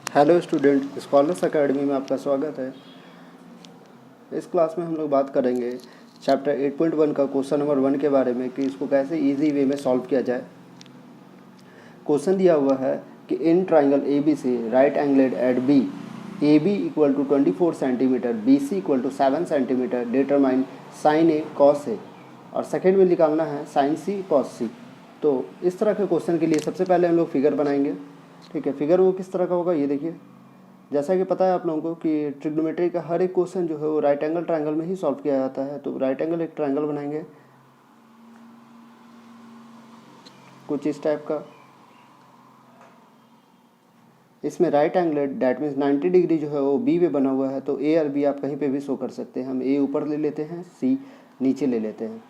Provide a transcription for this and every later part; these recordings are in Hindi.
हेलो स्टूडेंट, स्कॉलर्स एकेडमी में आपका स्वागत है। इस क्लास में हम लोग बात करेंगे चैप्टर 8.1 का क्वेश्चन नंबर 1 के बारे में कि इसको कैसे इजी वे में सॉल्व किया जाए। क्वेश्चन दिया हुआ है कि in triangle A B C right angled at B A B equal to 24 centimetre B C equal to 7 centimetre determine sine A cos A, और सेकेंड में निकालना है साइन सी कॉस सी। तो इस तरह के क्वेश्चन के लिए सबसे पहले हम लोग फिगर बनाएंगे। ठीक है, फिगर वो किस तरह का होगा ये देखिए। जैसा कि पता है आप लोगों को कि ट्रिग्नोमेट्री का हर एक क्वेश्चन जो है वो राइट एंगल ट्रायंगल में ही सॉल्व किया जाता है। तो राइट एंगल एक ट्रायंगल बनाएंगे कुछ इस टाइप का। इसमें right angle that means 90 degree जो है वो बी में बना हुआ है, तो ए और बी आप कहीं पे भी शो कर सकते हैं। हम ए ऊपर ले लेते हैं, सी नीचे ले लेते हैं।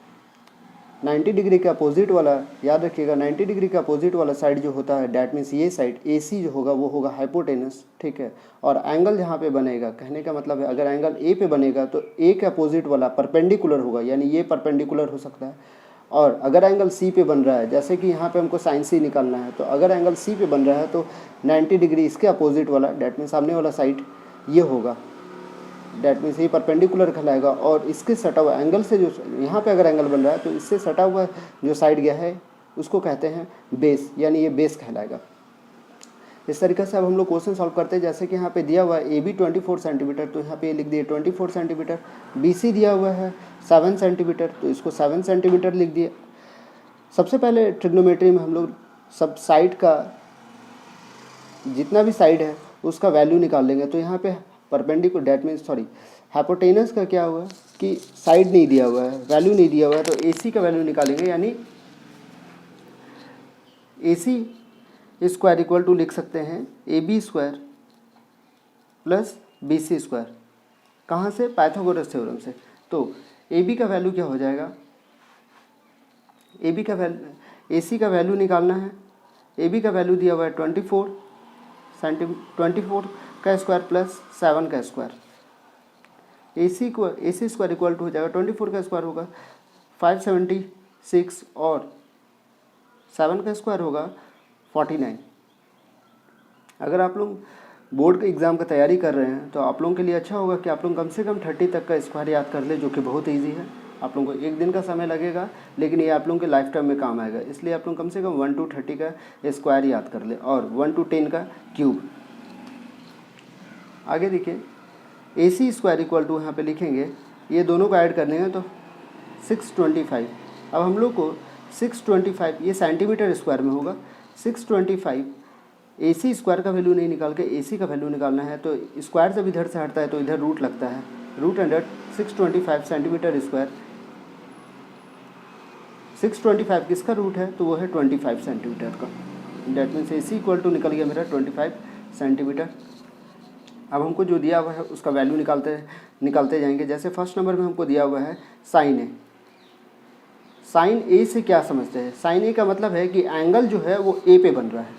90 डिग्री का अपोजिट वाला, याद रखिएगा 90 डिग्री का अपोजिट वाला साइड जो होता है डैट मीन्स ये साइड ए सी जो होगा वो होगा हाइपोटेनस। ठीक है, और एंगल जहाँ पे बनेगा, कहने का मतलब है अगर एंगल ए पे बनेगा तो ए के अपोजिट वाला परपेंडिकुलर होगा, यानी ये परपेंडिकुलर हो सकता है। और अगर एंगल सी पे बन रहा है, जैसे कि यहाँ पे हमको साइन सी निकालना है, तो अगर एंगल सी पे बन रहा है तो 90 डिग्री इसके अपोजिट वाला डैट मीन्स सामने वाला साइड ये होगा, डैट मीन्स ये परपेंडिकुलर कहलाएगा। और इसके सटा हुआ एंगल से जो यहाँ पे अगर एंगल बन रहा है तो इससे सटा हुआ जो साइड गया है उसको कहते हैं बेस, यानी ये बेस कहलाएगा। इस तरीके से अब हम लोग क्वेश्चन सॉल्व करते हैं। जैसे कि यहाँ पे दिया हुआ है ए बी 24 सेंटीमीटर, तो यहाँ पे लिख दिए 24 सेंटीमीटर। बी सी दिया हुआ है 7 सेंटीमीटर, तो इसको 7 सेंटीमीटर लिख दिए। सबसे पहले ट्रिग्नोमेट्री में हम लोग सब साइड का जितना भी साइड है उसका वैल्यू निकाल लेंगे। तो यहाँ पे परपेंडिकुलर डैट मीन्स हाइपोटेनस का क्या हुआ कि साइड नहीं दिया हुआ है, वैल्यू नहीं दिया हुआ है, तो ए सी का वैल्यू निकालेंगे, यानी a c square equal to लिख सकते हैं a b square plus b c square. कहाँ से? पाइथागोरस थ्योरम से। तो ए बी का वैल्यू क्या हो जाएगा? ए बी का वैल्यू, ए सी का वैल्यू निकालना है। ए बी का वैल्यू दिया हुआ है 24 का स्क्वायर प्लस 7 का square. A c square equal to हो जाएगा 24 का स्क्वायर होगा 576 और 7 का स्क्वायर होगा 49। अगर आप लोग बोर्ड के एग्ज़ाम का तैयारी कर रहे हैं तो आप लोगों के लिए अच्छा होगा कि आप लोग कम से कम 30 तक का स्क्वायर याद कर ले, जो कि बहुत ईजी है। आप लोगों को एक दिन का समय लगेगा, लेकिन ये आप लोगों के लाइफ टाइम में काम आएगा। इसलिए आप लोग कम से कम 1 to 30 का स्क्वायर याद कर ले और 1 to 10 का क्यूब। आगे देखिए, ए सी स्क्वायर इक्वल टू यहाँ पे लिखेंगे, ये दोनों को ऐड कर देंगे तो 625। अब हम लोग को 625 ये सेंटीमीटर स्क्वायर में होगा। 625 ए सी स्क्वायर का वैल्यू नहीं निकाल के ए सी का वैल्यू निकालना है, तो स्क्वायर जब इधर से हटता है तो इधर रूट लगता है। Root under 625 centimetre square. 625 किसका रूट है? तो वो है 25 सेंटीमीटर का। That means a c equal to निकल गया मेरा 25 सेंटीमीटर। अब हमको जो दिया हुआ है उसका वैल्यू निकालते जाएंगे। जैसे फर्स्ट नंबर में हमको दिया हुआ है साइन ए। साइन ए से क्या समझते हैं? साइन ए का मतलब है कि एंगल जो है वो ए पे बन रहा है।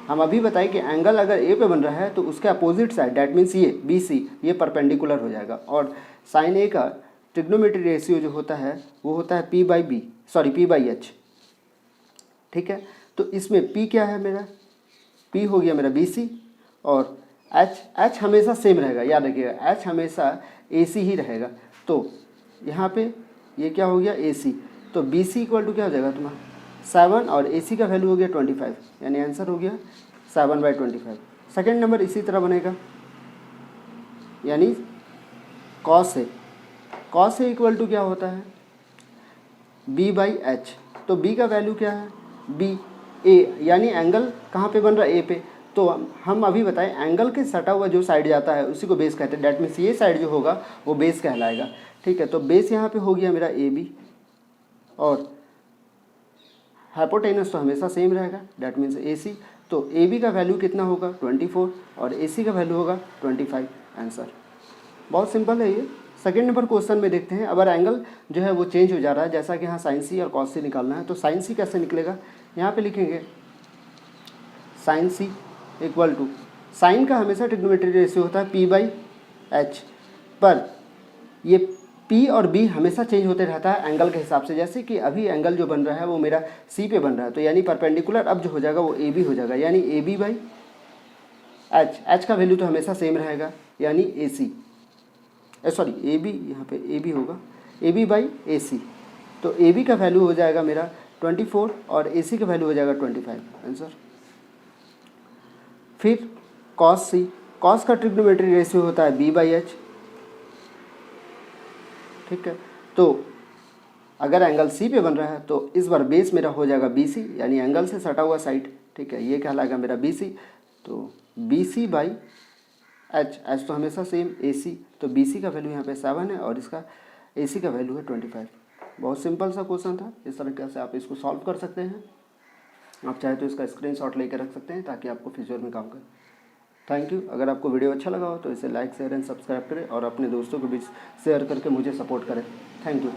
हम अभी बताएं कि एंगल अगर ए पे बन रहा है तो उसके अपोजिट साइड डैट मीन्स ये बी सी ये परपेंडिकुलर हो जाएगा। और साइन ए का ट्रिग्नोमेट्री रेशियो जो होता है वो होता है पी बाई एच। ठीक है, तो इसमें पी क्या है मेरा? पी हो गया मेरा बी सी, और एच हमेशा सेम रहेगा, याद रखिएगा एच हमेशा ए सी ही रहेगा। तो यहाँ पे ये क्या हो गया? ए सी। तो बी सी इक्वल टू क्या हो जाएगा तुम्हारा 7 और ए सी का वैल्यू हो गया 25, यानी आंसर हो गया 7/25। सेकेंड नंबर इसी तरह बनेगा, यानी कॉस ए इक्वल टू क्या होता है? B by h. तो बी का वैल्यू क्या है? बी ए, यानी एंगल कहाँ पे बन रहा है? ए पे। तो हम अभी बताएं एंगल के सटा हुआ जो साइड जाता है उसी को बेस कहते हैं। डैट मीन्स ये साइड जो होगा वो बेस कहलाएगा। ठीक है, तो बेस यहाँ पे हो गया मेरा ए बी, और हाइपोटेनस तो हमेशा सेम रहेगा डैट मीन्स ए सी। तो ए बी का वैल्यू कितना होगा? 24 और ए सी का वैल्यू होगा 25। आंसर बहुत सिंपल है ये। सेकेंड नंबर क्वेश्चन में देखते हैं, अगर एंगल जो है वो चेंज हो जा रहा है, जैसा कि यहाँ साइन सी और कॉस सी निकालना है, तो साइन सी कैसे निकलेगा? यहाँ पे लिखेंगे sine c equal to, sine का हमेशा ट्रिग्नोमेट्री रेशियो होता है पी बाई एच, पर ये पी और बी हमेशा चेंज होते रहता है एंगल के हिसाब से। जैसे कि अभी एंगल जो बन रहा है वो मेरा सी पे बन रहा है, तो यानी परपेंडिकुलर अब जो हो जाएगा वो ए बी हो जाएगा, यानी ए बी बाई एच का वैल्यू तो हमेशा सेम रहेगा, यानी a C, sorry A B, यहाँ पे ए बी होगा, ए बी बाई ए सी। तो ए बी का वैल्यू हो जाएगा मेरा 24 और ए सी का वैल्यू हो जाएगा 25 आंसर। फिर कॉस सी, कॉस का ट्रिग्नोमेट्री रेशियो होता है बी बाई एच, ठीक है। तो अगर एंगल सी पे बन रहा है तो इस बार बेस मेरा हो जाएगा बी सी, यानी एंगल से सटा हुआ साइड, ठीक है, ये कहलाएगा मेरा बी सी। तो b c by h, h तो हमेशा सेम ए सी, तो बी सी का वैल्यू यहाँ पे 7 है और इसका ए सी का वैल्यू है 25। बहुत सिंपल सा क्वेश्चन था, इस तरीके से आप इसको सॉल्व कर सकते हैं। आप चाहे तो इसका स्क्रीनशॉट लेकर रख सकते हैं ताकि आपको फ्यूचर में काम करे। Thank you. अगर आपको वीडियो अच्छा लगा हो तो इसे लाइक शेयर एंड सब्सक्राइब करें और अपने दोस्तों के बीच शेयर करके मुझे सपोर्ट करें। Thank you.